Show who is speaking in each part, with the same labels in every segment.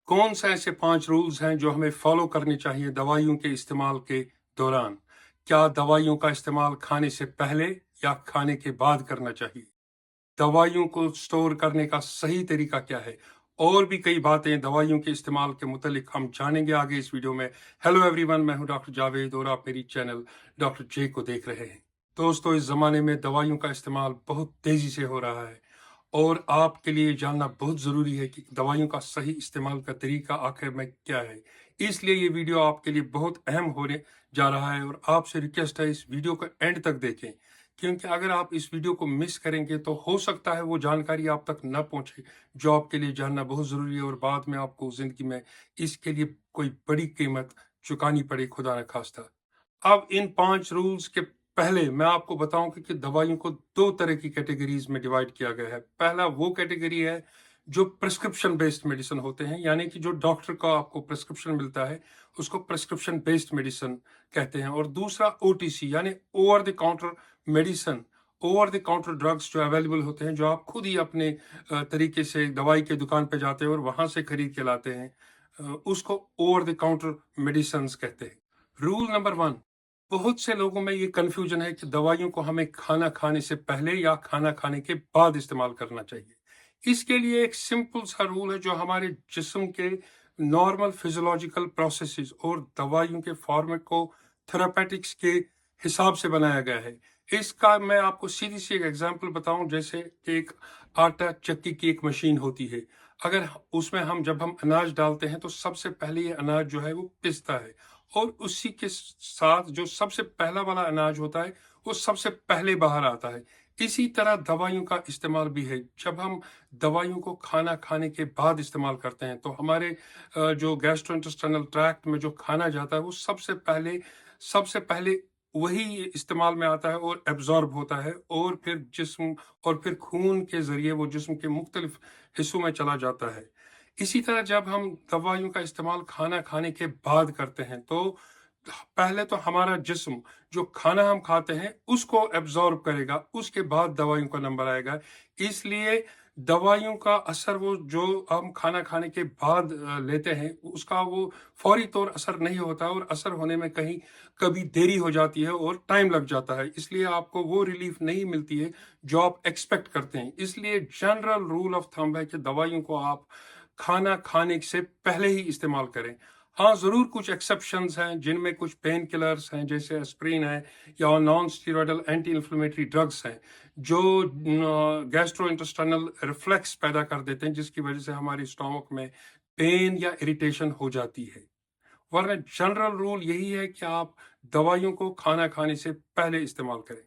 Speaker 1: कौन से ऐसे 5 रूल्स हैं जो हमें फॉलो करने चाहिए दवाइयों के इस्तेमाल के दौरान? क्या दवाइयों का इस्तेमाल खाने से पहले या खाने के बाद करना चाहिए? दवाइयों को स्टोर करने का सही तरीका क्या है? और भी कई बातें दवाइयों के इस्तेमाल के मुतालिक हम जानेंगे आगे इस वीडियो में। हेलो एवरीवन, मैं हूं डॉक्टर जावेद और आप मेरी चैनल डॉक्टर जे को देख रहे हैं। दोस्तों, इस ज़माने में दवाइयों का इस्तेमाल बहुत तेज़ी से हो रहा है और आपके लिए जानना बहुत ज़रूरी है कि दवाइयों का सही इस्तेमाल का तरीका आखिर में क्या है। इसलिए ये वीडियो आपके लिए बहुत अहम होने जा रहा है और आपसे रिक्वेस्ट है इस वीडियो को एंड तक देखें, क्योंकि अगर आप इस वीडियो को मिस करेंगे तो हो सकता है वो जानकारी आप तक न पहुंचे जो आपके लिए जानना बहुत ज़रूरी है और बाद में आपको ज़िंदगी में इसके लिए कोई बड़ी कीमत चुकानी पड़े, खुदा न खास्ता। अब इन 5 रूल्स के पहले मैं आपको बताऊं कि दवाइयों को 2 तरह की कैटेगरीज में डिवाइड किया गया है। पहला वो कैटेगरी है जो प्रिस्क्रिप्शन बेस्ड मेडिसिन होते हैं, यानी कि जो डॉक्टर का आपको प्रिस्क्रिप्शन मिलता है उसको प्रिस्क्रिप्शन बेस्ड मेडिसिन कहते हैं। और दूसरा ओटीसी यानी over the counter medicine, over the counter drugs जो अवेलेबल होते हैं, जो आप खुद ही अपने तरीके से दवाई के दुकान पे जाते हैं और वहां से खरीद के लाते हैं, उसको ओवर द काउंटर मेडिसिन कहते हैं। रूल नंबर 1, बहुत से लोगों में ये कंफ्यूजन है कि दवाइयों को हमें खाना खाने से पहले या खाना खाने के बाद इस्तेमाल करना चाहिए। इसके लिए एक सिंपल सा रूल है जो हमारे जिस्म के नॉर्मल फिजियोलॉजिकल प्रोसेसेस और दवाइयों के फॉर्मेट को थेरापेटिक्स के हिसाब से बनाया गया है। इसका मैं आपको सीधी सी एक एग्जांपल बताऊं, जैसे एक आटा चक्की की एक मशीन होती है। अगर उसमें जब हम अनाज डालते हैं तो सबसे पहले ये अनाज जो है वो पिसता है और उसी के साथ जो सबसे पहला वाला अनाज होता है वो सबसे पहले बाहर आता है। इसी तरह दवाइयों का इस्तेमाल भी है। जब हम दवाइयों को खाना खाने के बाद इस्तेमाल करते हैं तो हमारे जो गैस्ट्रोइंटेस्टाइनल ट्रैक्ट में जो खाना जाता है वो सबसे पहले वही इस्तेमाल में आता है और एब्जॉर्ब होता है और फिर खून के जरिए वो जिस्म के मुख्तलिफ हिस्सों में चला जाता है। इसी तरह जब हम दवाइयों का इस्तेमाल खाना खाने के बाद करते हैं तो पहले तो हमारा जिस्म जो खाना हम खाते हैं उसको एब्जॉर्ब करेगा, उसके बाद दवाइयों का नंबर आएगा। इसलिए दवाइयों का असर वो जो हम खाना खाने के बाद लेते हैं उसका वो फौरी तौर असर नहीं होता और असर होने में कहीं कभी देरी हो जाती है और टाइम लग जाता है। इसलिए आपको वो रिलीफ नहीं मिलती है जो आप एक्सपेक्ट करते हैं। इसलिए जनरल रूल ऑफ थंब है कि दवाइयों को आप खाना खाने से पहले ही इस्तेमाल करें। हाँ, ज़रूर कुछ एक्सेप्शंस हैं जिनमें कुछ पेन किलर्स हैं जैसे एस्प्रिन है या non steroidal anti inflammatory drugs हैं जो गैस्ट्रो इंटेस्टाइनल रिफ्लेक्स पैदा कर देते हैं, जिसकी वजह से हमारी स्टोमक में पेन या इरिटेशन हो जाती है। वरना जनरल रूल यही है कि आप दवाइयों को खाना खाने से पहले इस्तेमाल करें।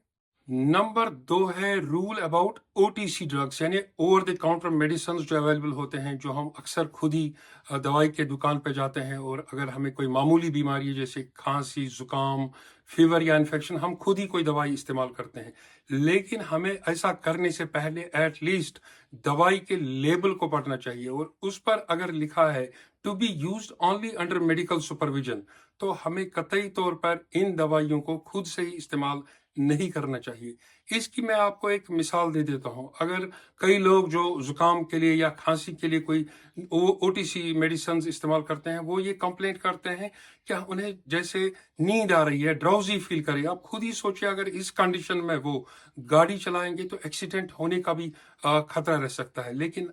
Speaker 1: नंबर 2 है रूल अबाउट ओटीसी ड्रग्स, यानी ओवर द काउंटर मेडिसिन जो अवेलेबल होते हैं, जो हम अक्सर खुद ही दवाई के दुकान पे जाते हैं और अगर हमें कोई मामूली बीमारी है जैसे खांसी, जुकाम, फीवर या इन्फेक्शन, हम खुद ही कोई दवाई इस्तेमाल करते हैं। लेकिन हमें ऐसा करने से पहले एटलीस्ट दवाई के लेबल को पढ़ना चाहिए और उस पर अगर लिखा है to be used only under medical supervision, तो हमें कतई तौर पर इन दवाइयों को खुद से ही इस्तेमाल नहीं करना चाहिए। इसकी मैं आपको एक मिसाल दे देता हूं। अगर कई लोग जो जुकाम के लिए या खांसी के लिए कोई ओटीसी मेडिसिन इस्तेमाल करते हैं, वो ये कंप्लेंट करते हैं कि उन्हें जैसे नींद आ रही है, ड्राउजी फील करे। आप खुद ही सोचिए, अगर इस कंडीशन में वो गाड़ी चलाएंगे तो एक्सीडेंट होने का भी खतरा रह सकता है। लेकिन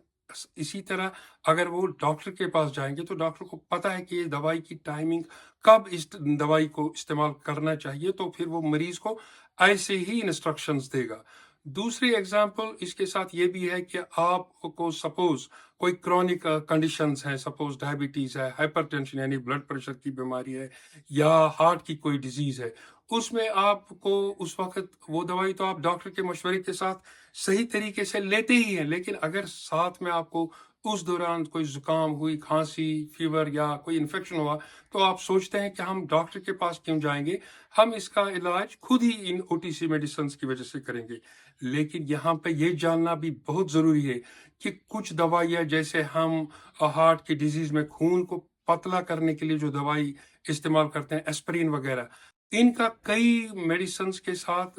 Speaker 1: इसी तरह अगर वो डॉक्टर के पास जाएंगे तो डॉक्टर को पता है कि ये दवाई की टाइमिंग कब इस दवाई को इस्तेमाल करना चाहिए, तो फिर वो मरीज को ऐसे ही इंस्ट्रक्शंस देगा। दूसरी एग्जांपल इसके साथ ये भी है कि आपको सपोज कोई क्रॉनिक कंडीशंस हैं, सपोज डायबिटीज है, हाइपरटेंशन यानी ब्लड प्रेशर की बीमारी है या हार्ट की कोई डिजीज है, उसमें आपको उस वक्त वो दवाई तो आप डॉक्टर के मशवरे के साथ सही तरीके से लेते ही हैं, लेकिन अगर साथ में आपको उस दौरान कोई जुकाम हुई, खांसी, फीवर या कोई इन्फेक्शन हुआ, तो आप सोचते हैं कि हम डॉक्टर के पास क्यों जाएंगे, हम इसका इलाज खुद ही इन ओटीसी मेडिसिन की वजह से करेंगे। लेकिन यहाँ पे ये जानना भी बहुत ज़रूरी है कि कुछ दवाइयाँ, जैसे हम हार्ट की डिजीज में खून को पतला करने के लिए जो दवाई इस्तेमाल करते हैं, एस्पिरिन वगैरह, इनका कई मेडिसिन के साथ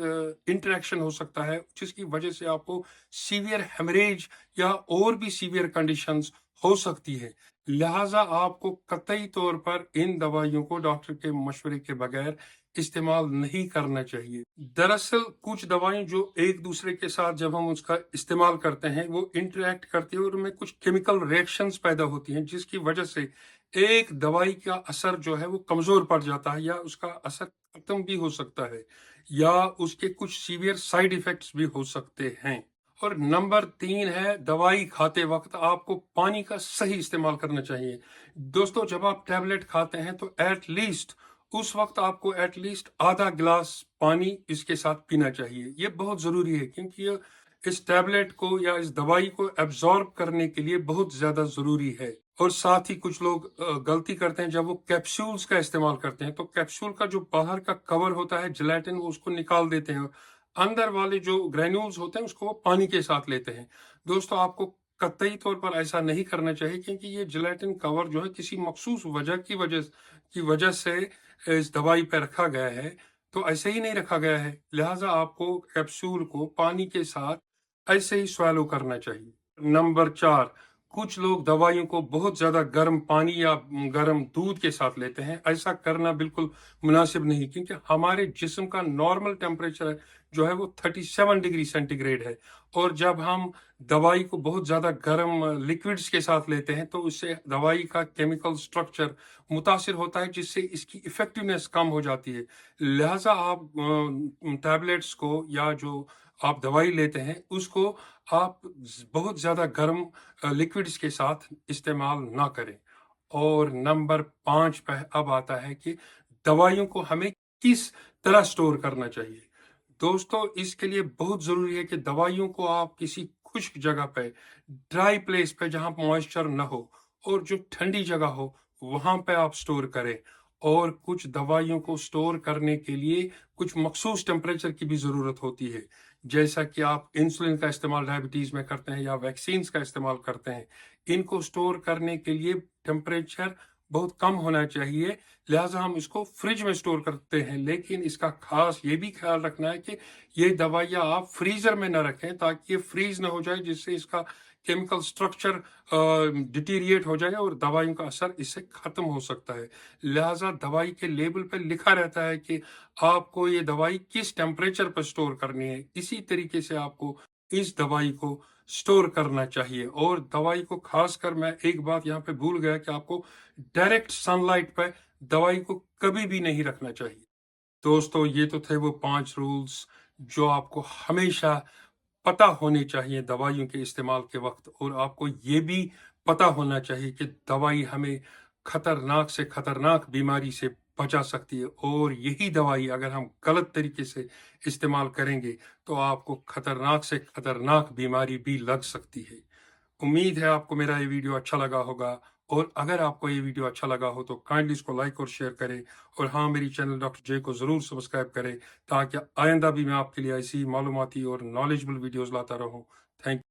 Speaker 1: इंटरेक्शन हो सकता है, जिसकी वजह से आपको सीवियर हेमरेज या और भी सीवियर कंडीशंस हो सकती है। लिहाजा आपको कतई तौर पर इन दवाइयों को डॉक्टर के मशवरे के बगैर इस्तेमाल नहीं करना चाहिए। दरअसल कुछ दवाएं जो एक दूसरे के साथ जब हम उसका इस्तेमाल करते हैं वो इंटरेक्ट करती है और उनमें कुछ केमिकल रिएक्शंस पैदा होती हैं जिसकी वजह से एक दवाई का असर जो है वो कमजोर पड़ जाता है या उसका असर खत्म भी हो सकता है या उसके कुछ सीवियर साइड इफेक्ट्स भी हो सकते हैं। और नंबर 3 है दवाई खाते वक्त आपको पानी का सही इस्तेमाल करना चाहिए। दोस्तों जब आप टैबलेट खाते हैं तो एट लीस्ट उस वक्त आपको एट लीस्ट आधा गिलास पानी इसके साथ पीना चाहिए। ये बहुत जरूरी है क्योंकि ये इस टैबलेट को या इस दवाई को एब्जॉर्ब करने के लिए बहुत ज्यादा जरूरी है। और साथ ही कुछ लोग गलती करते हैं जब वो कैप्सूल्स का इस्तेमाल करते हैं तो कैप्सूल का जो बाहर का कवर होता है जेलेटिन वो उसको निकाल देते हैं, अंदर वाले जो ग्रेन्यूल्स होते हैं उसको वो पानी के साथ लेते हैं। दोस्तों आपको कतई तौर पर ऐसा नहीं करना चाहिए क्योंकि ये जेलेटिन कवर जो है किसी मखसूस वजह से इस दवाई पे रखा गया है, तो ऐसे ही नहीं रखा गया है। लिहाजा आपको कैप्सूल को पानी के साथ ऐसे ही स्वैलो करना चाहिए। नंबर 4, कुछ लोग दवाइयों को बहुत ज्यादा गर्म पानी या गर्म दूध के साथ लेते हैं। ऐसा करना बिल्कुल मुनासिब नहीं क्योंकि हमारे जिस्म का नॉर्मल टेम्परेचर जो है वो 37 डिग्री सेंटीग्रेड है और जब हम दवाई को बहुत ज्यादा गर्म लिक्विड्स के साथ लेते हैं तो उससे दवाई का केमिकल स्ट्रक्चर मुतासिर होता है जिससे इसकी इफेक्टिवनेस कम हो जाती है। लिहाजा आप टैबलेट्स को या जो आप दवाई लेते हैं उसको आप बहुत ज्यादा गर्म लिक्विड्स के साथ इस्तेमाल ना करें। और नंबर 5 पे अब आता है कि दवाइयों को हमें किस तरह स्टोर करना चाहिए। दोस्तों इसके लिए बहुत जरूरी है कि दवाइयों को आप किसी खुश्क जगह पे, ड्राई प्लेस पे जहां मॉइस्चर न हो और जो ठंडी जगह हो वहां पे आप स्टोर करें। और कुछ दवाइयों को स्टोर करने के लिए कुछ मखसूस टेम्परेचर की भी जरूरत होती है। जैसा कि आप इंसुलिन का इस्तेमाल डायबिटीज में करते हैं या वैक्सीन का इस्तेमाल करते हैं, इनको स्टोर करने के लिए टेम्परेचर बहुत कम होना चाहिए। लिहाजा हम इसको फ्रिज में स्टोर करते हैं, लेकिन इसका खास ये भी ख्याल रखना है कि ये दवाइयाँ आप फ्रीजर में न रखें ताकि ये फ्रीज ना हो जाए जिससे इसका केमिकल स्ट्रक्चर डिटीरिएट हो जाए और दवाइयों का असर इससे खत्म हो सकता है। लिहाजा दवाई के लेबल पर लिखा रहता है कि आपको ये दवाई किस टेम्परेचर पर स्टोर करनी है, इसी तरीके से आपको इस दवाई को स्टोर करना चाहिए। और दवाई को खासकर मैं एक बात यहाँ पे भूल गया कि आपको डायरेक्ट सनलाइट पे दवाई को कभी भी नहीं रखना चाहिए। दोस्तों ये तो थे वो 5 रूल्स जो आपको हमेशा पता होने चाहिए दवाइयों के इस्तेमाल के वक्त, और आपको ये भी पता होना चाहिए कि दवाई हमें खतरनाक से खतरनाक बीमारी से बचा सकती है और यही दवाई अगर हम गलत तरीके से इस्तेमाल करेंगे तो आपको खतरनाक से खतरनाक बीमारी भी लग सकती है। उम्मीद है आपको मेरा ये वीडियो अच्छा लगा होगा, और अगर आपको ये वीडियो अच्छा लगा हो तो काइंडली इसको लाइक और शेयर करें, और हाँ मेरी चैनल डॉक्टर जे को ज़रूर सब्सक्राइब करें ताकि आइंदा भी मैं आपके लिए ऐसी मालूमाती और नॉलेजेबल वीडियोस लाता रहूं। थैंक